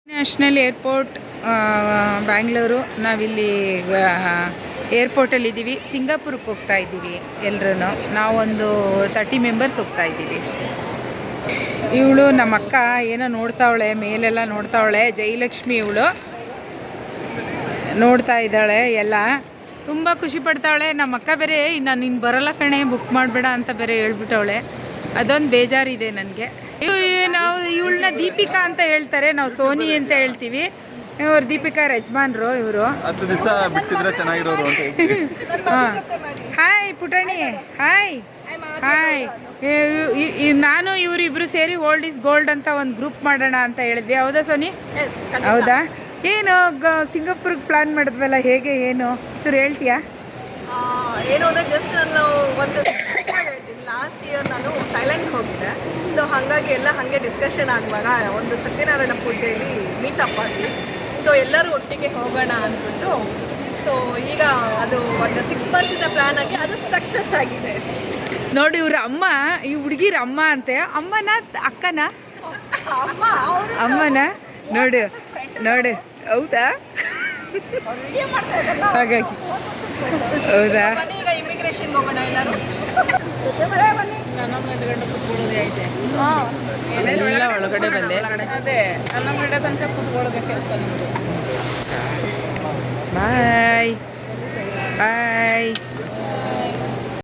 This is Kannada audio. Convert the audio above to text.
National airport Bangalore. ನಾವಿಲ್ಲಿ ಏರ್ಪೋರ್ಟಲ್ಲಿದ್ದೀವಿ. ಸಿಂಗಾಪುರಕ್ಕೆ ಹೋಗ್ತಾ ಇದ್ದೀವಿ ಎಲ್ಲರೂ. ನಾವೊಂದು 30 ಮೆಂಬರ್ಸ್ ಹೋಗ್ತಾ ಇದ್ದೀವಿ. ಇವಳು ನಮ್ಮ ಅಕ್ಕ ಏನೋ ನೋಡ್ತಾವಳೆ, ಮೇಲೆಲ್ಲ ನೋಡ್ತಾವಳೆ. ಜಯಲಕ್ಷ್ಮಿ ಇವಳು ನೋಡ್ತಾ ಇದ್ದಾಳೆ ಎಲ್ಲ. ತುಂಬ ಖುಷಿ ಪಡ್ತಾವಳೆ. ನಮ್ಮ ಅಕ್ಕ ಬೇರೆ ನಾನು ನೀನು ಬರೋಲ್ಲ ಕಣೆ, ಬುಕ್ ಮಾಡಬೇಡ ಅಂತ ಬೇರೆ ಹೇಳ್ಬಿಟ್ಟವಳೆ. ಅದೊಂದು ಬೇಜಾರಿದೆ ನನಗೆ. ನಾವು ಇವಳನ್ನ ದೀಪಿಕಾ ಅಂತ ಹೇಳ್ತಾರೆ, ನಾವು ಸೋನಿ ಅಂತ ಹೇಳ್ತೀವಿ. ಇವ್ರು ದೀಪಿಕಾ ಯಜಮಾನ್ರು. ಇವರು 10 ದಿವಸ ಬಿಟ್ಟಿದ್ರೆ ಚೆನ್ನಾಗಿರೋರು ಅಂತ. ಹಾಯ್ ಪುಟಣಿ, ಹಾಯ್ ಹಾಯ್. ನಾನು ಇವರಿಬ್ರು ಸೇರಿ ಓಲ್ಡ್ ಈಸ್ ಗೋಲ್ಡ್ ಅಂತ ಒಂದು ಗ್ರೂಪ್ ಮಾಡೋಣ ಅಂತ ಹೇಳಿದ್ವಿ. ಹೌದಾ ಸೋನಿ? ಹೌದಾ? ಏನು ಸಿಂಗಾಪುರ್ಗೆ ಪ್ಲಾನ್ ಮಾಡಿದ್ವಲ್ಲ, ಹೇಗೆ ಏನು ಚೂರು ಹೇಳ್ತೀಯಾ? ಏನು ಅಂದರೆ ಜಸ್ಟ್ ನಾನು ಒಂದು ಹೇಳ್ತೀನಿ. ಲಾಸ್ಟ್ ಇಯರ್ ನಾನು ಥೈಲ್ಯಾಂಡ್ಗೆ ಹೋಗಿದ್ದೆ. ಸೊ ಹಾಗಾಗಿ ಎಲ್ಲ ಹಾಗೆ ಡಿಸ್ಕಷನ್ ಆಗುವಾಗ ಒಂದು ಸತ್ಯನಾರಾಯಣ ಪೂಜೆಯಲ್ಲಿ ಮೀಟಪ್ ಆಗಿ, ಸೊ ಎಲ್ಲರೂ ಒಟ್ಟಿಗೆ ಹೋಗೋಣ ಅಂದ್ಬಿಟ್ಟು. ಸೊ ಈಗ ಅದು ಒಂದು 6 ಮಂತ್ಸಿಂದ ಪ್ಲ್ಯಾನ್ ಆಗಿ ಅದು ಸಕ್ಸಸ್ ಆಗಿದೆ. ನೋಡಿ, ಇವ್ರ ಅಮ್ಮ, ಈ ಹುಡುಗಿರ ಅಮ್ಮ ಅಂತೆ. ಅಮ್ಮನ ಅಕ್ಕನ ಅಮ್ಮನ ನೋಡು ನೋಡು. ಹೌದಾ? ಹಾಗಾಗಿ ಹೌದಾ? ಈಗ ಇಮಿಗ್ರೇಷನ್ಗೆ ಹೋಗೋಣ ಎಲ್ಲರೂ. ಎಲ್ಲ ಒಳಗಡೆ ಬಂದೆ. ಅದೇ 11 ಗಂಟೆ ತನಕ ಕೂತ್ಕೊಳ್ಳೋದು ಕೆಲಸ ನಮ್ಮದು. ಬಾಯ್ ಬಾಯ್.